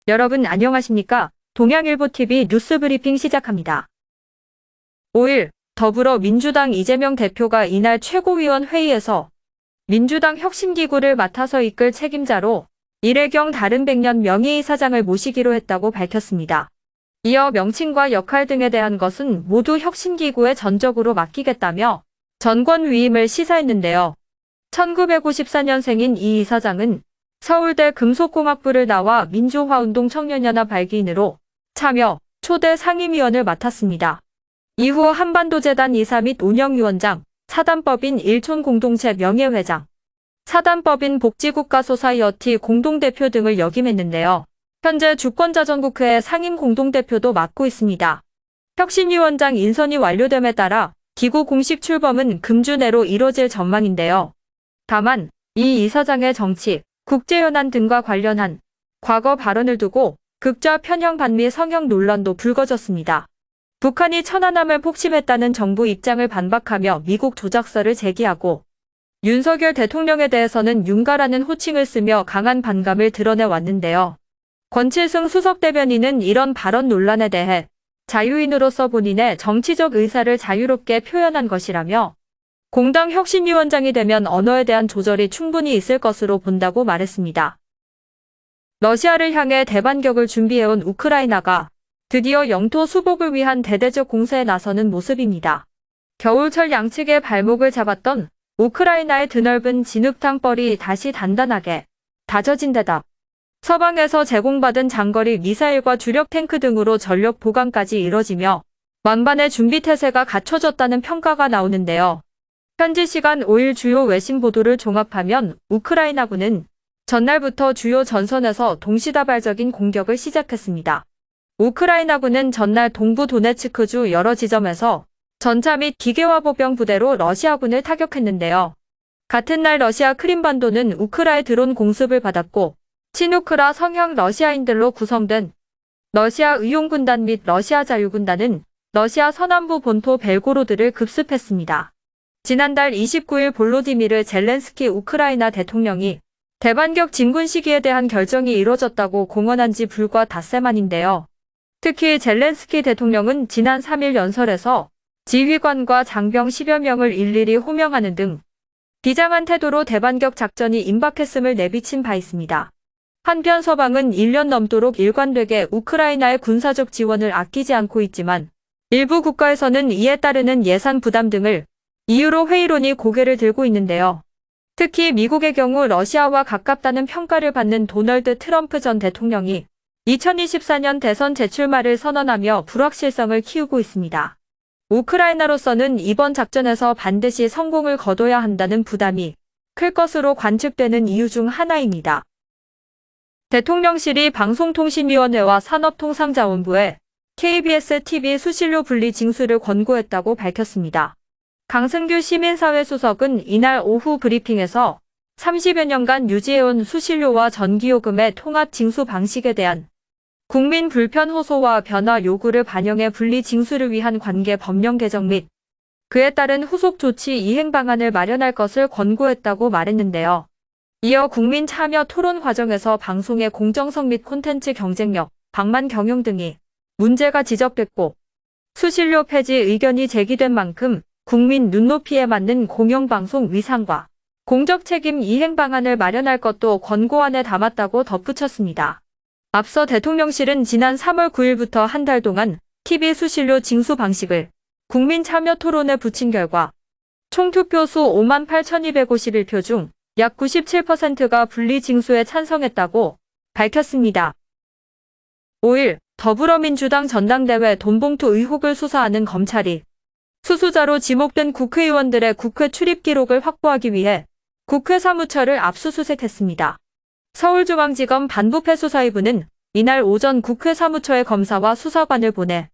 여러분 안녕하십니까? 동양일보TV 뉴스브리핑 시작합니다. 5일 더불어민주당 이재명 대표가 이날 최고위원 회의에서 민주당 혁신기구를 맡아서 이끌 책임자로 이래경 다른 백년 명예이사장을 모시기로 했다고 밝혔습니다. 이어 명칭과 역할 등에 대한 것은 모두 혁신기구에 전적으로 맡기겠다며 전권위임을 시사했는데요. 1954년생인 이 이사장은 서울대 금속공학부를 나와 민주화운동 청년연합 발기인으로 참여, 초대 상임위원을 맡았습니다. 이후 한반도재단 이사 및 운영위원장, 사단법인 일촌공동체 명예회장, 사단법인 복지국가소사이어티 공동대표 등을 역임했는데요. 현재 주권자전국회 상임공동대표도 맡고 있습니다. 혁신위원장 인선이 완료됨에 따라 기구 공식 출범은 금주 내로 이뤄질 전망인데요. 다만 이 이사장의 정치, 국제연안 등과 관련한 과거 발언을 두고 극좌 편향 반미 성형 논란도 불거졌습니다. 북한이 천안함을 폭침했다는 정부 입장을 반박하며 미국 조작설을 제기하고 윤석열 대통령에 대해서는 윤가라는 호칭을 쓰며 강한 반감을 드러내왔는데요. 권칠승 수석대변인은 이런 발언 논란에 대해 자유인으로서 본인의 정치적 의사를 자유롭게 표현한 것이라며 공당 혁신위원장이 되면 언어에 대한 조절이 충분히 있을 것으로 본다고 말했습니다. 러시아를 향해 대반격을 준비해온 우크라이나가 드디어 영토 수복을 위한 대대적 공세에 나서는 모습입니다. 겨울철 양측의 발목을 잡았던 우크라이나의 드넓은 진흙탕벌이 다시 단단하게 다져진 데다 서방에서 제공받은 장거리 미사일과 주력 탱크 등으로 전력 보강까지 이뤄지며 만반의 준비태세가 갖춰졌다는 평가가 나오는데요. 현지 시간 5일 주요 외신 보도를 종합하면 우크라이나군은 전날부터 주요 전선에서 동시다발적인 공격을 시작했습니다. 우크라이나군은 전날 동부 도네츠크주 여러 지점에서 전차 및 기계화 보병 부대로 러시아군을 타격했는데요. 같은 날 러시아 크림반도는 우크라의 드론 공습을 받았고 친우크라 성향 러시아인들로 구성된 러시아 의용군단 및 러시아 자유군단은 러시아 서남부 본토 벨고로드를 급습했습니다. 지난달 29일 볼로디미르 젤렌스키 우크라이나 대통령이 대반격 진군 시기에 대한 결정이 이뤄졌다고 공언한 지 불과 닷새 만인데요. 특히 젤렌스키 대통령은 지난 3일 연설에서 지휘관과 장병 10여 명을 일일이 호명하는 등 비장한 태도로 대반격 작전이 임박했음을 내비친 바 있습니다. 한편 서방은 1년 넘도록 일관되게 우크라이나의 군사적 지원을 아끼지 않고 있지만 일부 국가에서는 이에 따르는 예산 부담 등을 이유로 회의론이 고개를 들고 있는데요. 특히 미국의 경우 러시아와 가깝다는 평가를 받는 도널드 트럼프 전 대통령이 2024년 대선 재출마를 선언하며 불확실성을 키우고 있습니다. 우크라이나로서는 이번 작전에서 반드시 성공을 거둬야 한다는 부담이 클 것으로 관측되는 이유 중 하나입니다. 대통령실이 방송통신위원회와 산업통상자원부에 KBS TV 수신료 분리 징수를 권고했다고 밝혔습니다. 강승규 시민사회 수석은 이날 오후 브리핑에서 30여 년간 유지해온 수신료와 전기요금의 통합 징수 방식에 대한 국민 불편 호소와 변화 요구를 반영해 분리 징수를 위한 관계 법령 개정 및 그에 따른 후속 조치 이행 방안을 마련할 것을 권고했다고 말했는데요. 이어 국민 참여 토론 과정에서 방송의 공정성 및 콘텐츠 경쟁력, 방만 경영 등이 문제가 지적됐고 수신료 폐지 의견이 제기된 만큼 국민 눈높이에 맞는 공영방송 위상과 공적 책임 이행 방안을 마련할 것도 권고안에 담았다고 덧붙였습니다. 앞서 대통령실은 지난 3월 9일부터 한 달 동안 TV 수신료 징수 방식을 국민 참여 토론에 붙인 결과 총 투표수 58,251표 중 약 97%가 분리 징수에 찬성했다고 밝혔습니다. 5일 더불어민주당 전당대회 돈봉투 의혹을 수사하는 검찰이 수수자로 지목된 국회의원들의 국회 출입 기록을 확보하기 위해 국회 사무처를 압수수색했습니다. 서울중앙지검 반부패수사이부는 이날 오전 국회 사무처에 검사와 수사관을 보내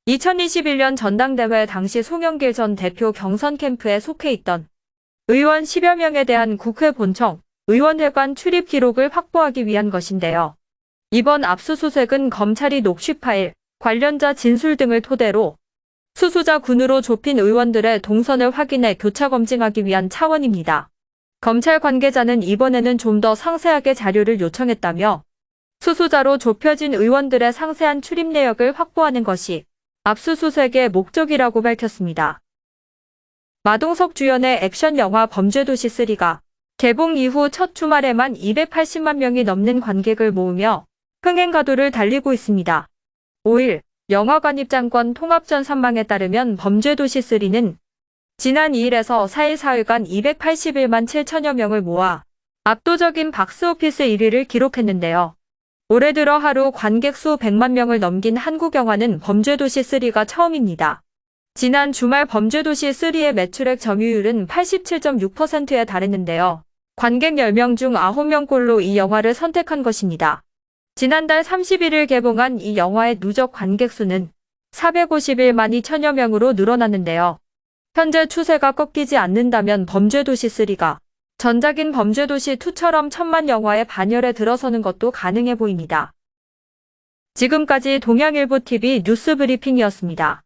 2021년 전당대회 당시 송영길 전 대표 경선 캠프에 속해 있던 의원 10여 명에 대한 국회 본청, 의원회관 출입 기록을 확보하기 위한 것인데요. 이번 압수수색은 검찰이 녹취 파일, 관련자 진술 등을 토대로 수수자 군으로 좁힌 의원들의 동선을 확인해 교차 검증하기 위한 차원입니다. 검찰 관계자는 이번에는 좀 더 상세하게 자료를 요청했다며 수수자로 좁혀진 의원들의 상세한 출입 내역을 확보하는 것이 압수수색의 목적이라고 밝혔습니다. 마동석 주연의 액션 영화 범죄도시3가 개봉 이후 첫 주말에만 280만 명이 넘는 관객을 모으며 흥행 가도를 달리고 있습니다. 5일 영화관 입장권 통합전 산망에 따르면 범죄도시3는 지난 2일에서 4일 사흘간 281만 7천여 명을 모아 압도적인 박스오피스 1위를 기록했는데요. 올해 들어 하루 관객 수 100만 명을 넘긴 한국 영화는 범죄도시3가 처음입니다. 지난 주말 범죄도시3의 매출액 점유율은 87.6%에 달했는데요. 관객 10명 중 9명꼴로 이 영화를 선택한 것입니다. 지난달 31일 개봉한 이 영화의 누적 관객 수는 451만 2천여 명으로 늘어났는데요. 현재 추세가 꺾이지 않는다면 범죄도시3가 전작인 범죄도시2처럼 천만 영화의 반열에 들어서는 것도 가능해 보입니다. 지금까지 동양일보TV 뉴스브리핑이었습니다.